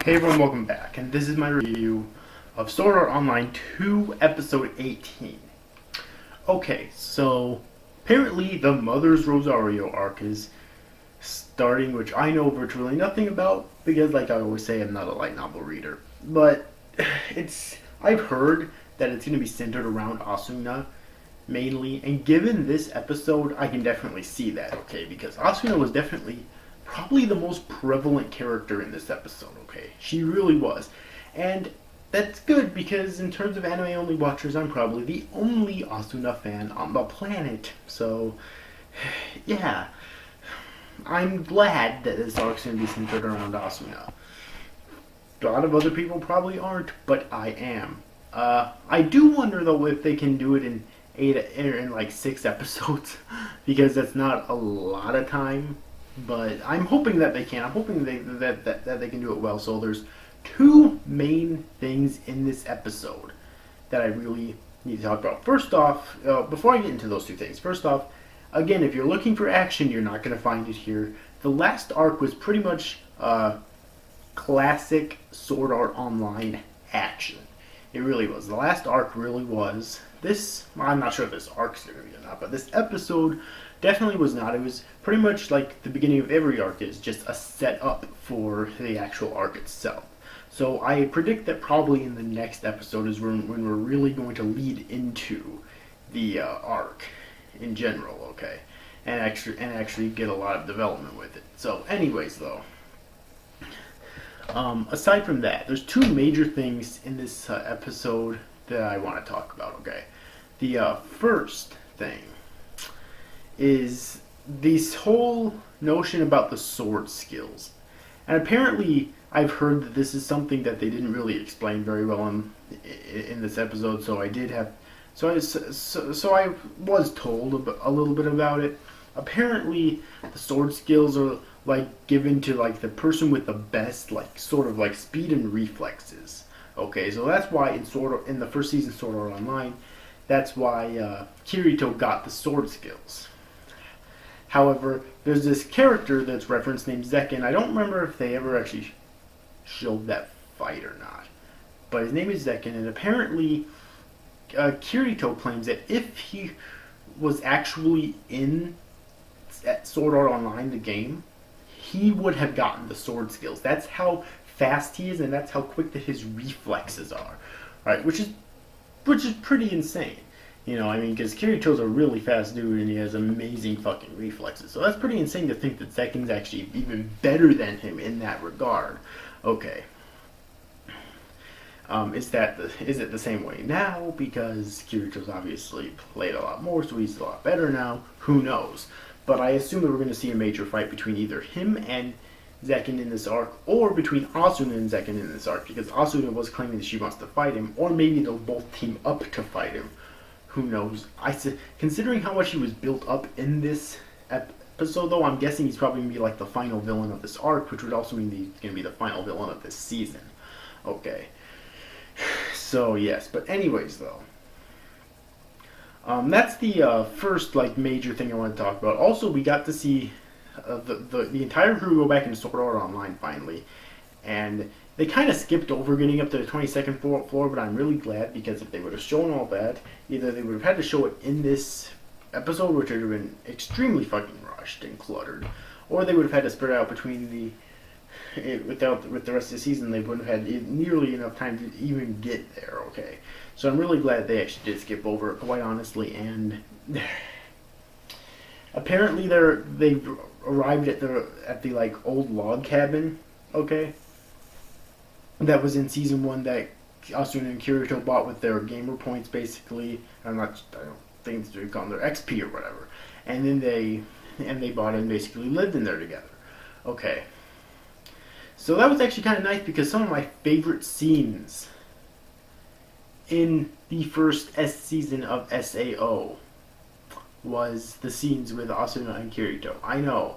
Hey everyone, welcome back, and this is my review of Sword Art Online 2, Episode 18. Okay, so apparently the Mother's Rosario arc is starting, which I know virtually nothing about, because like I always say, I'm not a light novel reader. But I've heard that it's going to be centered around ASUNA, mainly, and given this episode, I can definitely see that, okay, because ASUNA was definitely probably the most prevalent character in this episode, okay? She really was. And that's good because in terms of anime-only watchers, I'm probably the only Asuna fan on the planet. So, yeah. I'm glad that this arc's going to be centered around Asuna. A lot of other people probably aren't, but I am. I do wonder, though, if they can do it in like 6 episodes, because that's not a lot of time. But I'm hoping that they can. I'm hoping that they can do it well. So there's 2 main things in this episode that I really need to talk about. First off, before I get into those 2 things, first off, again, if you're looking for action, you're not going to find it here. The last arc was pretty much classic Sword Art Online action. It really was. The last arc really was. I'm not sure if this arc's going to be or not, but this episode definitely was not. It was pretty much like the beginning of every arc is just a setup for the actual arc itself. So I predict that probably in the next episode is when we're really going to lead into the arc in general, okay, and actually get a lot of development with it. So, anyways, though, aside from that, there's 2 major things in this episode that I want to talk about. Okay, the first thing is this whole notion about the sword skills. And apparently I've heard that this is something that they didn't really explain very well in this episode, so I was told a little bit about it. Apparently the sword skills are like given to like the person with the best like sort of like speed and reflexes. Okay, so that's why in the first season Sword Art Online, that's why Kirito got the sword skills. However, there's this character that's referenced named Zekken. I don't remember if they ever actually showed that fight or not. But his name is Zekken, and apparently Kirito claims that if he was actually in Sword Art Online, the game, he would have gotten the sword skills. That's how fast he is, and that's how quick that his reflexes are. Right, which is pretty insane. You know, I mean, because Kirito's a really fast dude and he has amazing fucking reflexes. So that's pretty insane to think that Zekken's actually even better than him in that regard. Okay. Is it the same way now? Because Kirito's obviously played a lot more, so he's a lot better now. Who knows? But I assume that we're going to see a major fight between either him and Zekken in this arc, or between Asuna and Zekken in this arc, because Asuna was claiming that she wants to fight him, or maybe they'll both team up to fight him. Who knows? Considering how much he was built up in this episode, though, I'm guessing he's probably going to be like the final villain of this arc, which would also mean that he's going to be the final villain of this season. Okay. So, yes. But anyways, though. That's the first like major thing I want to talk about. Also, we got to see the entire crew go back into Sword Art Online finally, and they kind of skipped over getting up to the 22nd floor, but I'm really glad, because if they would have shown all that, either they would have had to show it in this episode, which would have been extremely fucking rushed and cluttered, or they would have had to spread out between with the rest of the season. They wouldn't have had nearly enough time to even get there. Okay, so I'm really glad they actually did skip over it, quite honestly. And apparently they arrived at the like old log cabin. Okay. That was in season 1 that Asuna and Kirito bought with their gamer points, basically. I don't think they call them their XP or whatever. And then they bought it and basically lived in there together. Okay. So that was actually kind of nice, because some of my favorite scenes in the first season of SAO was the scenes with Asuna and Kirito. I know,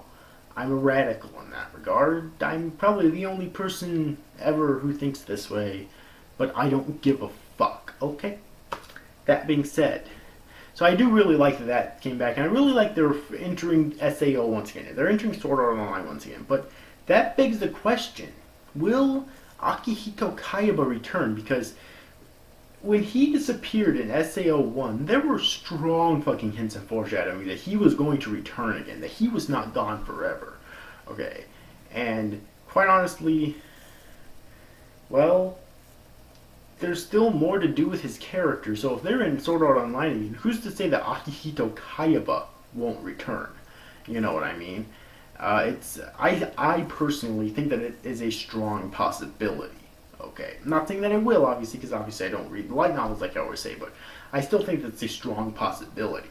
I'm a radical in that regard. I'm probably the only person ever who thinks this way, but I don't give a fuck, okay? That being said, so I do really like that came back, and I really like they're entering SAO once again. They're entering Sword Art Online once again, but that begs the question, will Akihito Kayaba return, because when he disappeared in SAO1, there were strong fucking hints and foreshadowing that he was going to return again, that he was not gone forever. Okay, and quite honestly, well, there's still more to do with his character. So if they're in Sword Art Online again, who's to say that Akihito Kayaba won't return? You know what I mean? I personally think that it is a strong possibility. Okay, I'm not saying that it will, obviously, because obviously I don't read light novels like I always say, but I still think that's a strong possibility.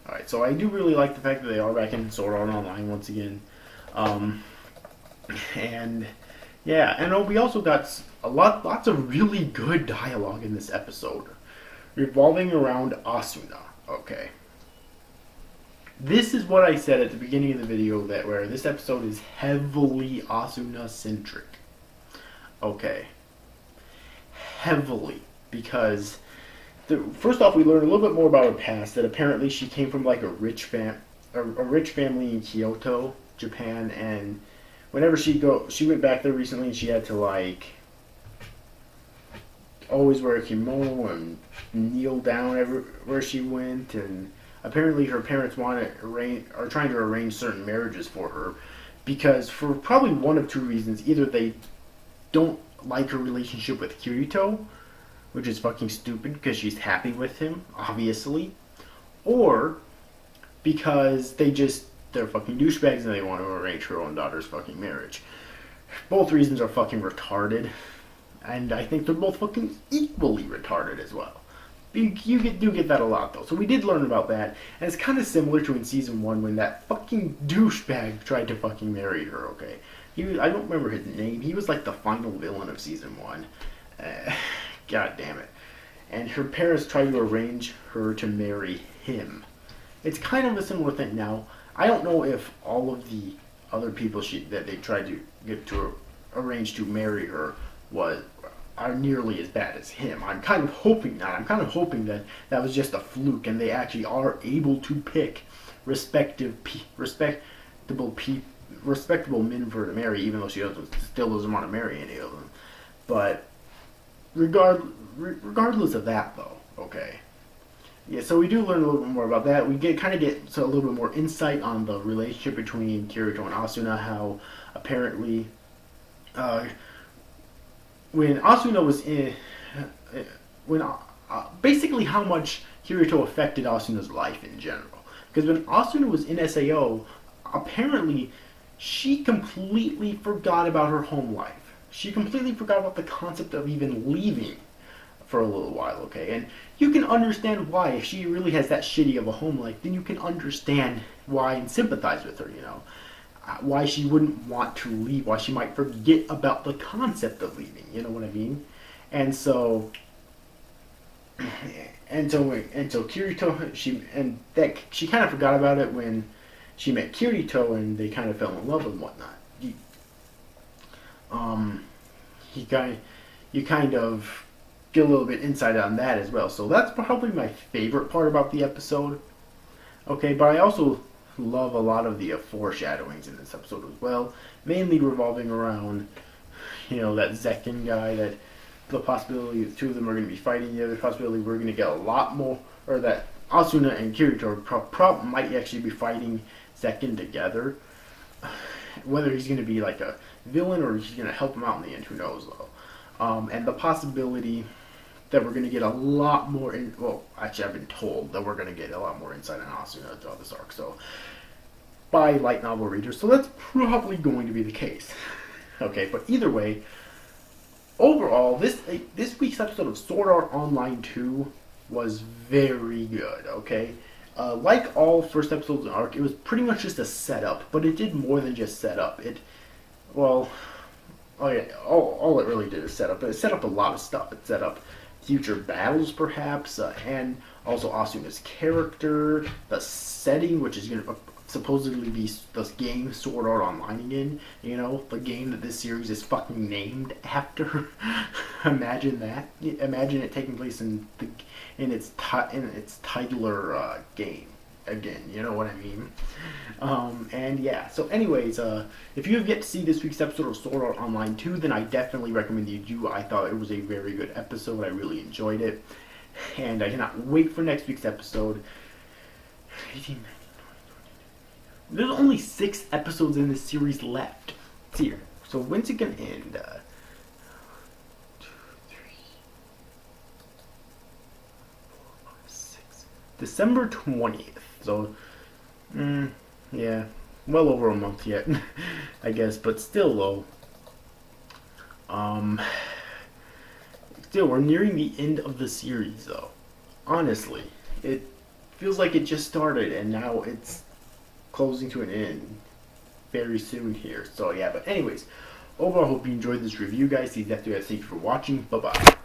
All right, so I do really like the fact that they are back in Sword Art Online once again, and yeah, and we also got lots of really good dialogue in this episode, revolving around Asuna. Okay. This is what I said at the beginning of the video, that where this episode is heavily Asuna-centric. Okay. Heavily. Because, first off, we learn a little bit more about her past, that apparently she came from like a rich family in Kyoto, Japan, and whenever she went back there recently and she had to like always wear a kimono and kneel down everywhere she went, and apparently her parents are trying to arrange certain marriages for her, because for probably one of two reasons. Either they don't like her relationship with Kirito, which is fucking stupid because she's happy with him, obviously, or because they're fucking douchebags and they want to arrange her own daughter's fucking marriage. Both reasons are fucking retarded, and I think they're both fucking equally retarded as well. You do get that a lot, though. So we did learn about that, and it's kind of similar to in Season 1 when that fucking douchebag tried to fucking marry her, okay? I don't remember his name. He was like the final villain of Season 1. God damn it. And her parents tried to arrange her to marry him. It's kind of a similar thing. Now, I don't know if all of the other people that they tried to get to arrange to marry her are nearly as bad as him. I'm kind of hoping not. I'm kind of hoping that was just a fluke and they actually are able to pick respectable men for her to marry, even though she still doesn't want to marry any of them. But regardless of that, though, okay. Yeah, so we do learn a little bit more about that. We get a little bit more insight on the relationship between Kirito and Asuna, how apparently when Asuna was in, basically how much Kirito affected Asuna's life in general. Because when Asuna was in SAO, apparently she completely forgot about her home life. She completely forgot about the concept of even leaving for a little while, okay? And you can understand why. If she really has that shitty of a home life, then you can understand why and sympathize with her, you know? Why she wouldn't want to leave, why she might forget about the concept of leaving, you know what I mean? And so Kirito, she kind of forgot about it when she met Kirito and they kind of fell in love and whatnot. You kind of get a little bit insight on that as well. So that's probably my favorite part about the episode. Okay, but I also love a lot of the foreshadowings in this episode as well, mainly revolving around, that Zekken guy, that the possibility the two of them are going to be fighting, the other possibility we're going to get a lot more, or that Asuna and Kirito might actually be fighting Zekken together. Whether he's going to be like a villain or he's going to help him out in the end, who knows though. And the possibility that we're going to get a lot more actually I've been told that we're going to get a lot more insight on Asuna throughout this arc, so by light novel readers, so that's probably going to be the case. Okay, but either way, overall, this week's episode of Sword Art Online 2 was very good, okay? Like all first episodes of the arc, it was pretty much just a setup, but it did more than just set up. All it really did is set up. It set up a lot of stuff. It set up future battles, perhaps, and also Asuna's character, the setting, which is going to supposedly be the game Sword Art Online again. The game that this series is fucking named after. Imagine that. Imagine it taking place in its titular game. again. You know what I mean? And yeah. So, anyways, if you have yet to see this week's episode of Sword Art Online 2, then I definitely recommend you do. I thought it was a very good episode. I really enjoyed it, and I cannot wait for next week's episode. 18, 19, 20. There's only 6 episodes in this series left. It's here. So when's it gonna end? 2, 3, 4, 5, 6. December 20th. So, yeah, well over a month yet, I guess, but still though. Still, we're nearing the end of the series though. Honestly, it feels like it just started and now it's closing to an end very soon here. So yeah, but anyways, overall, I hope you enjoyed this review, guys. Thank you for watching. Bye bye.